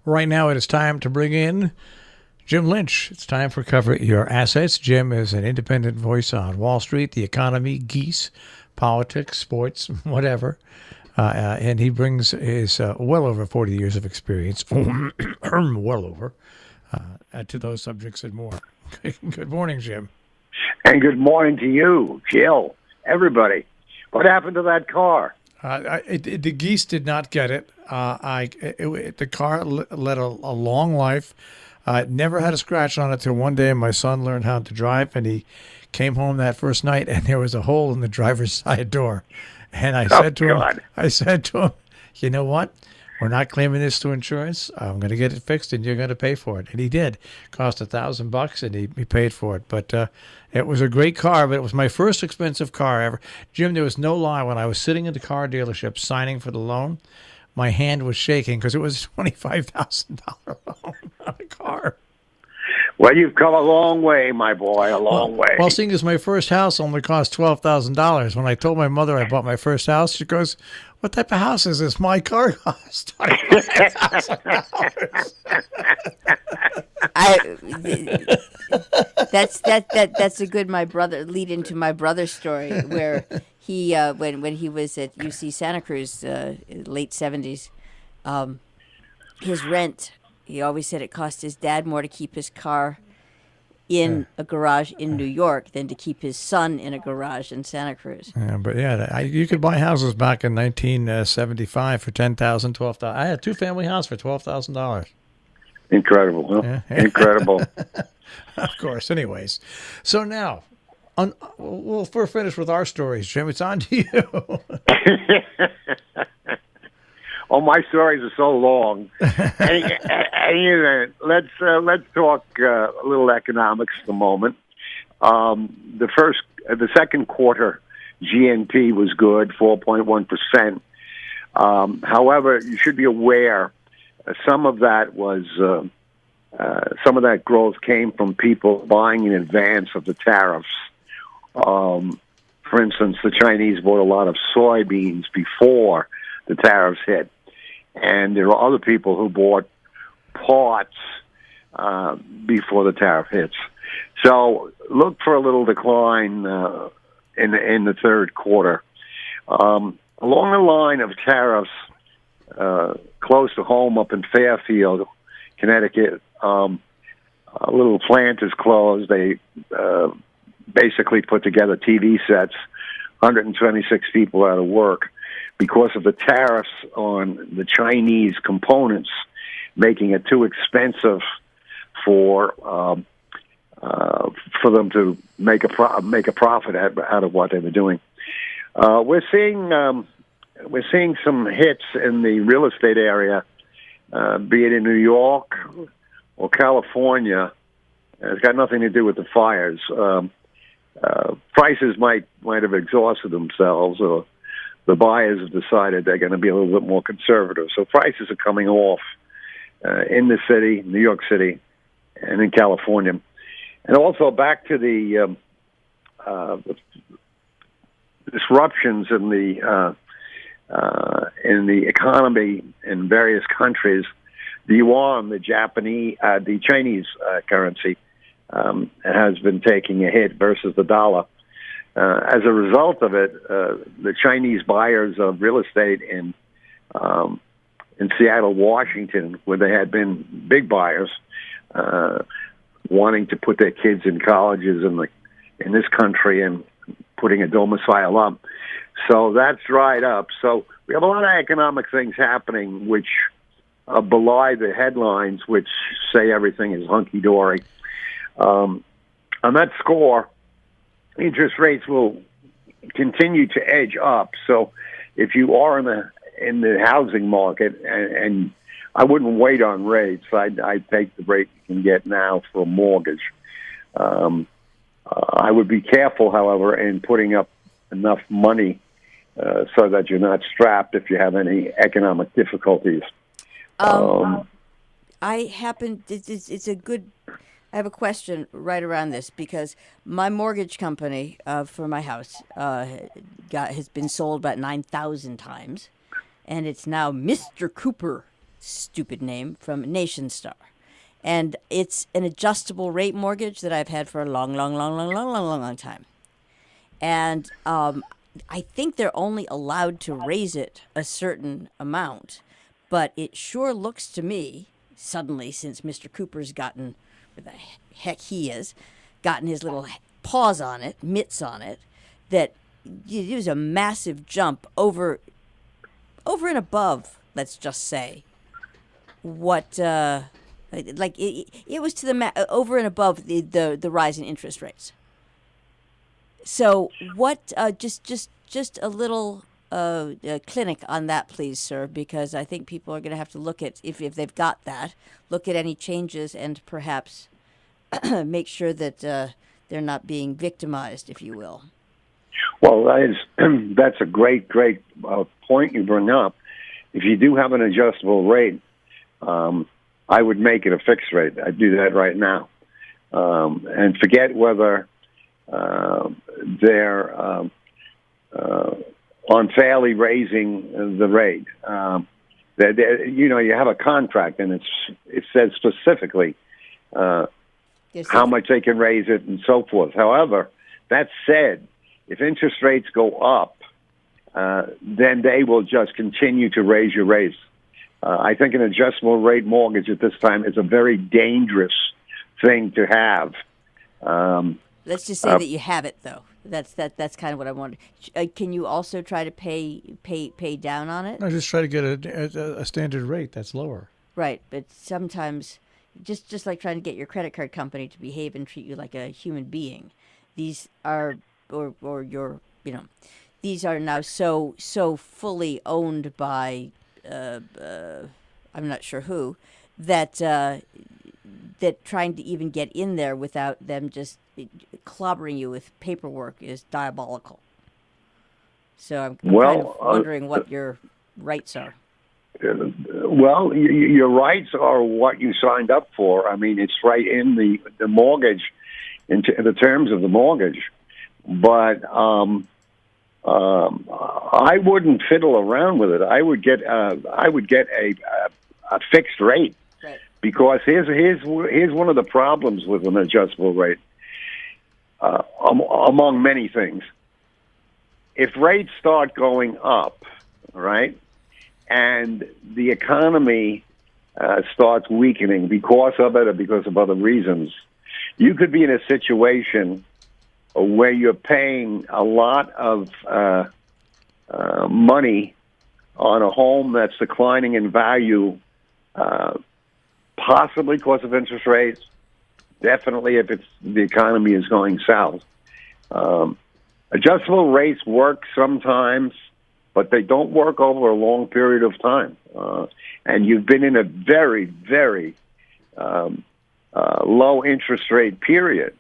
Right now, it is time to bring in Jim Lynch. It's time for Cover Your Assets. Jim is an independent voice on Wall Street, the economy, geese, politics, sports, whatever. And he brings his well over 40 years of experience, well over, to those subjects and more. Good morning, Jim. And good morning to you, Jill, everybody. What happened to that car? The geese did not get it. The car led a long life. Never had a scratch on it till one day my son learned how to drive, and he came home that first night, and there was a hole in the driver's side door. And I said to him, you know what? We're not claiming this to insurance. I'm going to get it fixed, and you're going to pay for it. And he did. Cost $1,000, and he paid for it. But it was a great car, but it was my first expensive car ever. Jim, there was no lie. When I was sitting in the car dealership signing for the loan, my hand was shaking because it was a $25,000 loan on a car. Well, you've come a long way, my boy, a long way. Well, seeing as my first house only cost $12,000, when I told my mother I bought my first house, she goes, "What type of house is this? My car cost $25,000." That's a good lead into my brother's story where he when he was at UC Santa Cruz late 70s, his rent. He always said it cost his dad more to keep his car in a garage in New York than to keep his son in a garage in Santa Cruz. Yeah, but you could buy houses back in 1975 for $10,000, $12,000. I had a two-family house for $12,000. Incredible, huh? Yeah. Incredible. Of course. Anyways, so now we'll finish with our stories, Jim. It's on to you. Oh, my stories are so long. Anyway, let's talk a little economics for a moment. The second quarter GNP was good, 4.1%. However, you should be aware some of that growth came from people buying in advance of the tariffs. For instance, the Chinese bought a lot of soybeans before the tariffs hit. And there are other people who bought parts before the tariff hits. So look for a little decline in the third quarter. Along the line of tariffs, close to home up in Fairfield, Connecticut, a little plant is closed. They basically put together TV sets, 126 people out of work, because of the tariffs on the Chinese components, making it too expensive for them to make a profit out of what they were doing. We're seeing some hits in the real estate area, be it in New York or California. It's got nothing to do with the fires. Prices might have exhausted themselves, or the buyers have decided they're going to be a little bit more conservative. So prices are coming off in the city, New York City, and in California. And also back to the disruptions in the economy in various countries. The yuan, the Chinese currency, has been taking a hit versus the dollar. As a result of it, the Chinese buyers of real estate in Seattle, Washington, where they had been big buyers, wanting to put their kids in colleges in this country and putting a domicile up. So that's dried up. So we have a lot of economic things happening which belie the headlines, which say everything is hunky-dory. On that score, interest rates will continue to edge up. So if you are in the housing market, and I wouldn't wait on rates, I'd take the rate you can get now for a mortgage. I would be careful, however, in putting up enough money so that you're not strapped if you have any economic difficulties. I have a question right around this because my mortgage company for my house has been sold about 9,000 times, and it's now Mr. Cooper stupid name, from NationStar. And it's an adjustable rate mortgage that I've had for a long time. And I think they're only allowed to raise it a certain amount. But it sure looks to me, suddenly, since Mr. Cooper's gotten, where the heck he is, gotten his little paws on it, mitts on it, that it was a massive jump over and above, let's just say, what... like it was to the over and above the rise in interest rates. So what? Just a little clinic on that, please, sir, because I think people are going to have to look at if they've got that, look at any changes and perhaps make sure that they're not being victimized, if you will. Well, that's a great point you bring up. If you do have an adjustable rate, I would make it a fixed rate. I'd do that right now. And forget whether they're unfairly raising the rate. You have a contract, and it says specifically how much they can raise it and so forth. However, that said, if interest rates go up, then they will just continue to raise your rates. I think an adjustable rate mortgage at this time is a very dangerous thing to have. Let's just say that you have it, though. That's kind of what I wanted. Can you also try to pay down on it? No, just try to get a standard rate that's lower. Right, but sometimes, just like trying to get your credit card company to behave and treat you like a human being, these are these are now so fully owned by. I'm not sure who, that trying to even get in there without them just clobbering you with paperwork is diabolical. So I'm kind of wondering what your rights are. Well, your rights are what you signed up for. I mean, it's right in the mortgage, in the terms of the mortgage. But I wouldn't fiddle around with it. I would get a fixed rate, right. Because here's one of the problems with an adjustable rate, among many things. If rates start going up, right, and the economy starts weakening because of it or because of other reasons, you could be in a situation where you're paying a lot of money on a home that's declining in value, possibly because of interest rates, definitely if the economy is going south. Adjustable rates work sometimes, but they don't work over a long period of time. And you've been in a very, very low interest rate period.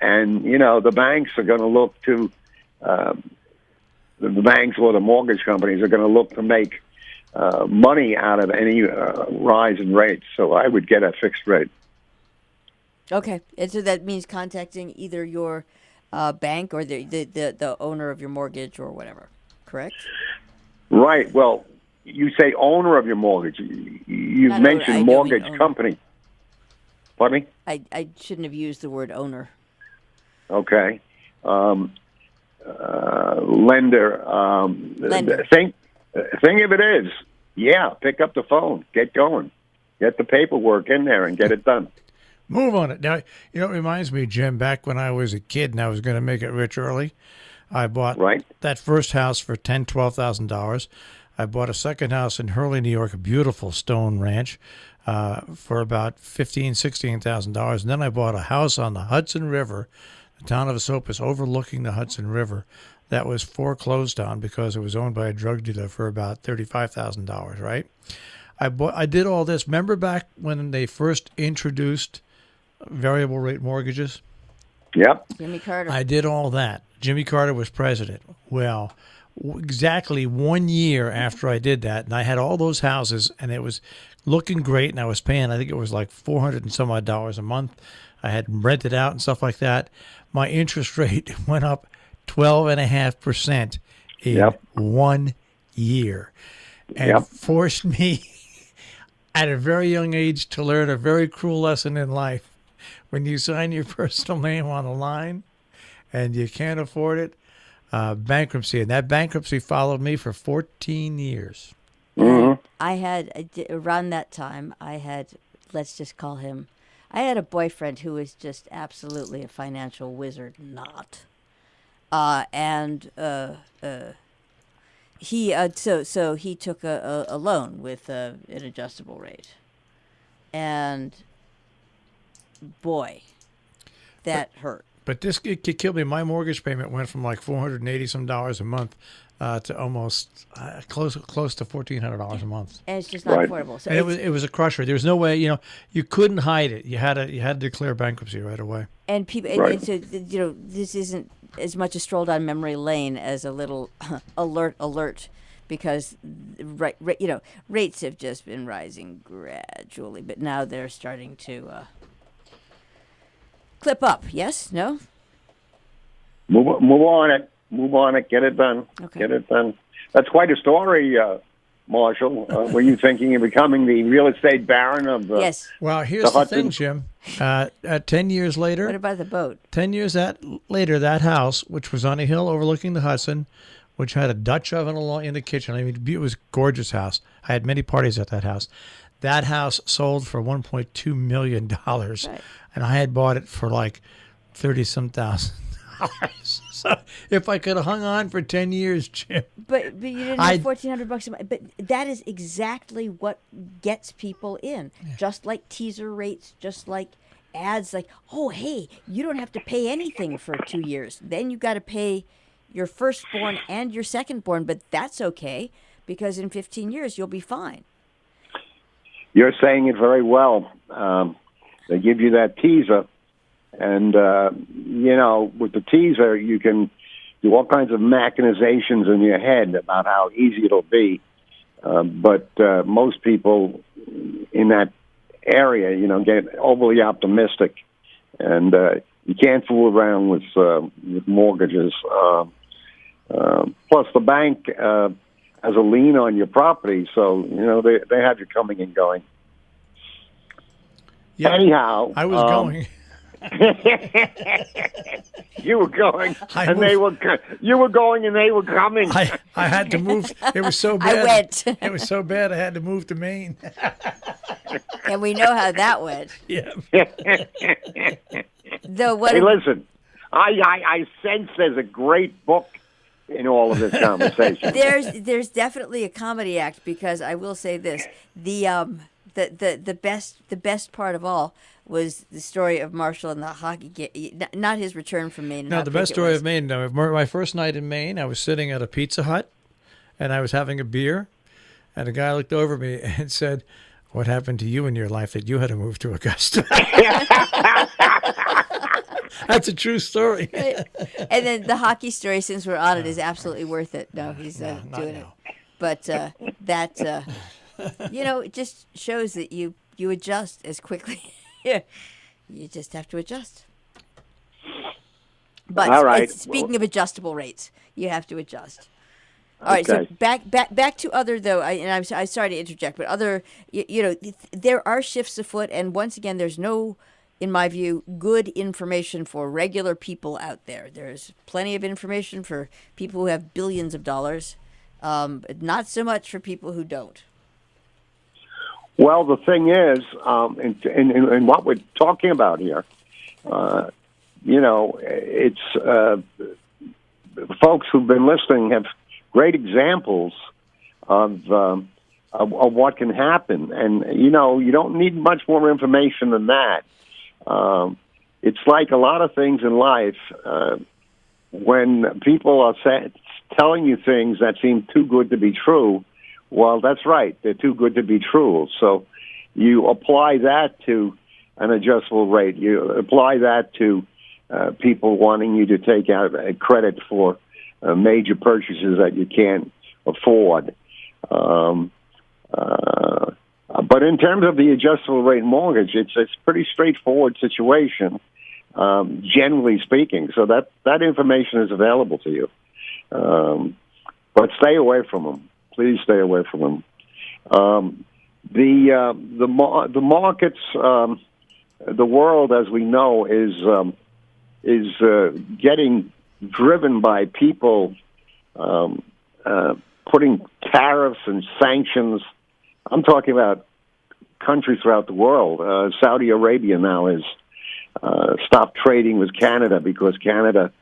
And, the banks are going to look to, the banks or the mortgage companies are going to look to make money out of any rise in rates. So I would get a fixed rate. Okay. And so that means contacting either your bank or the owner of your mortgage or whatever, correct? Right. Well, you say owner of your mortgage. You've mentioned mortgage company. Pardon me? I shouldn't have used the word owner. Okay. Lender. Lender. Think of it as, pick up the phone, get going, get the paperwork in there and get it done. Move on it. Now, it reminds me, Jim, back when I was a kid and I was going to make it rich early, I bought that first house for $10,000, $12,000. I bought a second house in Hurley, New York, a beautiful stone ranch, for about $15,000, $16,000. And then I bought a house on the Hudson River, the town of Esopus, overlooking the Hudson River, that was foreclosed on because it was owned by a drug dealer for about $35,000, right? I did all this. Remember back when they first introduced variable rate mortgages? Yep. Jimmy Carter. I did all that. Jimmy Carter was president. Well, exactly 1 year after I did that, and I had all those houses, and it was looking great, and I was paying, I think it was like $400 and some odd a month. I had rented out and stuff like that. My interest rate went up 12.5% in 1 year. and forced me at a very young age to learn a very cruel lesson in life. When you sign your personal name on the line and you can't afford it, bankruptcy. And that bankruptcy followed me for 14 years. Mm-hmm. Around that time, let's just call him, I had a boyfriend who was just absolutely a financial wizard, he took a loan with an adjustable rate. And boy, that hurt. But this it killed me. My mortgage payment went from like $480 some a month to almost close to $1,400 a month. And it's just not affordable. So it was a crusher. There was no way, you couldn't hide it. You had to declare bankruptcy right away. And people, and so this isn't as much a stroll down memory lane as a little alert. Because rates have just been rising gradually, but now they're starting to clip up. Yes? No? Move on it. Get it done. Okay. Get it done. That's quite a story, Marshall. Were you thinking of becoming the real estate baron of the? Yes. Well, here's the thing, Jim. 10 years later. What about the boat? 10 years later, that house, which was on a hill overlooking the Hudson, which had a Dutch oven in the kitchen. I mean, it was a gorgeous house. I had many parties at that house. That house sold for $1.2 million, right. And I had bought it for like $30-some thousand. So if I could have hung on for 10 years, Jim. But you didn't have $1,400 a month. But that is exactly what gets people in. Yeah. Just like teaser rates, just like ads, like, oh, hey, you don't have to pay anything for 2 years. Then you got to pay your firstborn and your secondborn, but that's okay because in 15 years you'll be fine. You're saying it very well. They give you that teaser, and with the teaser you can do all kinds of machinations in your head about how easy it'll be. But most people in that area, get overly optimistic, and you can't fool around with mortgages. Plus, the bank has a lien on your property, so they have you coming and going. Yep. Anyhow, I was going. You were going, you were going, and they were coming. I had to move. It was so bad. I went. It was so bad. I had to move to Maine. And we know how that went. Yeah. Hey, listen. I sense there's a great book in all of this conversation. There's definitely a comedy act, because I will say this: the best part of all was the story of Marshall and the hockey game, not his return from Maine. No, the best story of Maine. No, my first night in Maine, I was sitting at a Pizza Hut, and I was having a beer, and a guy looked over at me and said, "What happened to you in your life that you had to move to Augusta?" That's a true story. And then the hockey story, since we're on it, is absolutely worth it. No, he's doing it. But it just shows that you adjust as quickly. You just have to adjust. But all right. Speaking of adjustable rates, you have to adjust. All right, so back to other, though, I'm sorry to interject, but other, there are shifts afoot, and once again, there's no, in my view, good information for regular people out there. There's plenty of information for people who have billions of dollars, not so much for people who don't. Well, the thing is, in what we're talking about here, it's folks who've been listening have great examples of what can happen, and you don't need much more information than that. It's like a lot of things in life. When people are telling you things that seem too good to be true, well, that's right. They're too good to be true. So you apply that to an adjustable rate. You apply that to people wanting you to take out credit for major purchases that you can't afford. But in terms of the adjustable rate mortgage, it's a pretty straightforward situation, generally speaking. So that information is available to you. But stay away from them. Please stay away from them. The markets, the world, as we know, is getting driven by people putting tariffs and sanctions. I'm talking about countries throughout the world. Saudi Arabia now has stopped trading with Canada because Canada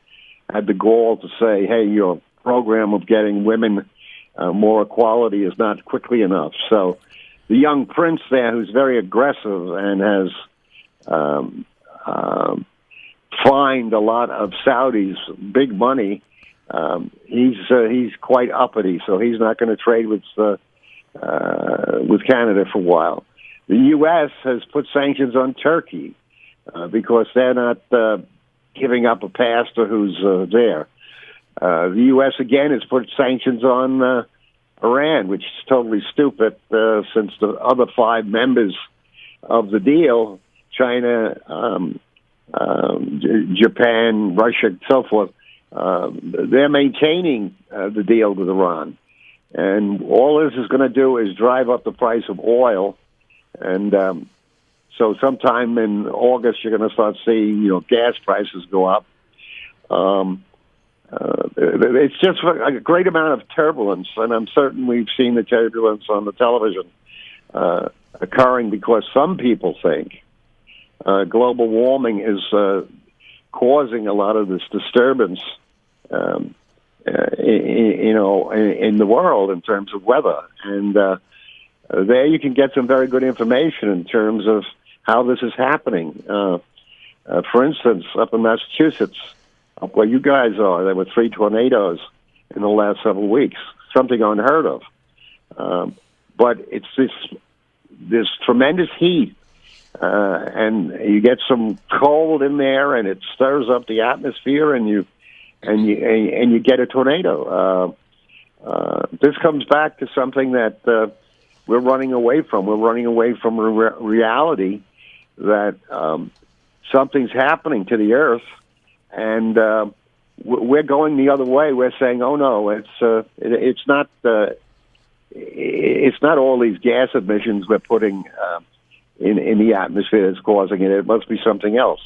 had the gall to say, hey, your program of getting women more equality is not quickly enough. So the young prince there, who's very aggressive and has fined a lot of Saudis big money, he's quite uppity, so he's not going to trade with Canada for a while. The U.S. has put sanctions on Turkey because they're not giving up a pastor who's there. The U.S. again has put sanctions on Iran, which is totally stupid since the other 5 members of the deal, China, Japan, Russia, and so forth, they're maintaining the deal with Iran. And all this is going to do is drive up the price of oil. And so sometime in August, you're going to start seeing, gas prices go up. It's just a great amount of turbulence, and I'm certain we've seen the turbulence on the television occurring because some people think global warming is causing a lot of this disturbance, in the world in terms of weather. And there you can get some very good information in terms of how this is happening. For instance, up in Massachusetts, up where you guys are, there were 3 tornadoes in the last several weeks, something unheard of. But it's this tremendous heat, and you get some cold in there, and it stirs up the atmosphere, and you get a tornado. This comes back to something that we're running away from. We're running away from a reality that something's happening to the earth. And we're going the other way. We're saying, "Oh no, it's not all these gas emissions we're putting in the atmosphere that's causing it. It must be something else."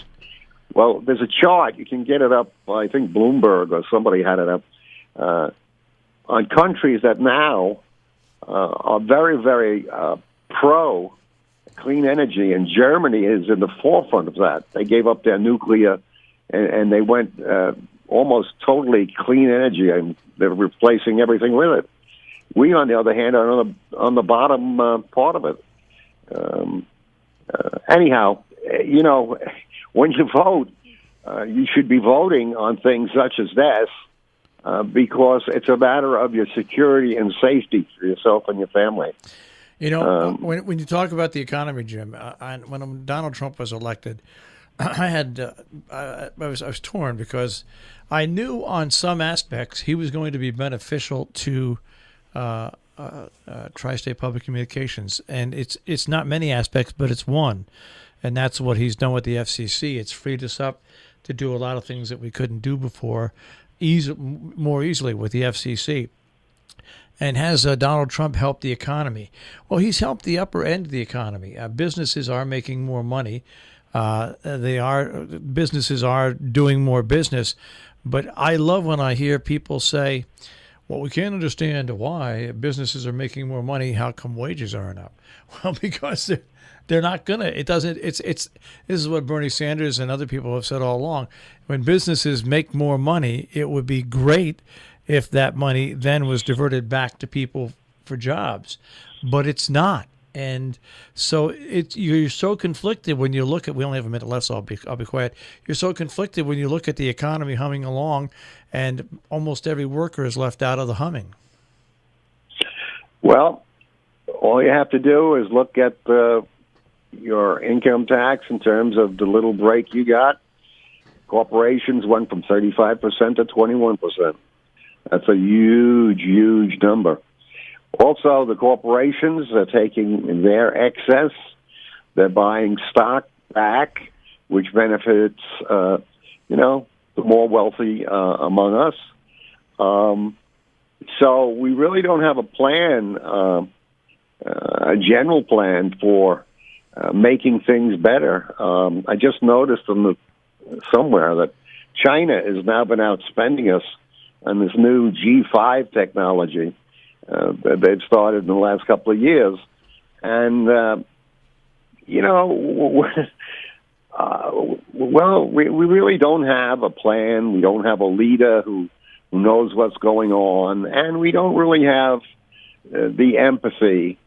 Well, there's a chart. You can get it up. I think Bloomberg or somebody had it up on countries that now are very, very pro clean energy, and Germany is in the forefront of that. They gave up their nuclear. And they went almost totally clean energy, and they're replacing everything with it. We, on the other hand, are on the bottom part of it. Anyhow, when you vote, you should be voting on things such as this because it's a matter of your security and safety for yourself and your family. When you talk about the economy, Jim, when Donald Trump was elected, I was torn because I knew on some aspects he was going to be beneficial to Tri-State Public Communications, and it's not many aspects, but it's one, and that's what he's done with the FCC. It's freed us up to do a lot of things that we couldn't do before, more easily with the FCC. And has Donald Trump helped the economy? Well, he's helped the upper end of the economy. Businesses are making more money. Businesses are doing more business, but I love when I hear people say, well, we can't understand why businesses are making more money. How come wages aren't up? Well, because they're not gonna. This is what Bernie Sanders and other people have said all along. When businesses make more money, it would be great if that money then was diverted back to people for jobs, but it's not. And so you're so conflicted when you look at. We only have a minute left, so I'll be quiet. You're so conflicted when you look at the economy humming along, and almost every worker is left out of the humming. Well, all you have to do is look at your income tax in terms of the little break you got. Corporations went from 35% to 21%. That's a huge, huge number. Also, the corporations are taking their excess. They're buying stock back, which benefits, the more wealthy among us. So we really don't have a plan, a general plan for making things better. I just noticed somewhere that China has now been outspending us on this new G5 technology that they've started in the last couple of years. And, we really don't have a plan. We don't have a leader who knows what's going on. And we don't really have the empathy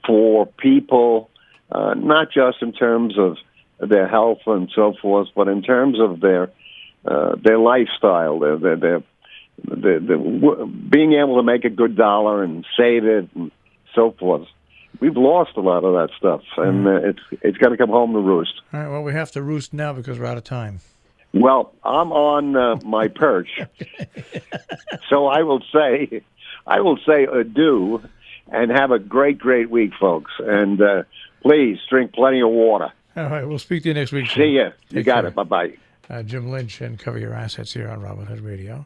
for people, not just in terms of their health and so forth, but in terms of their lifestyle, their being able to make a good dollar and save it and so forth. We've lost a lot of that stuff, and it's got to come home to roost. All right. Well, we have to roost now because we're out of time. Well, I'm on my perch, so I will say adieu, and have a great week, folks. And please drink plenty of water. All right. We'll speak to you next week. See ya. You got care. it. Bye-bye. Jim Lynch and Cover Your Assets here on Robin Hood Radio.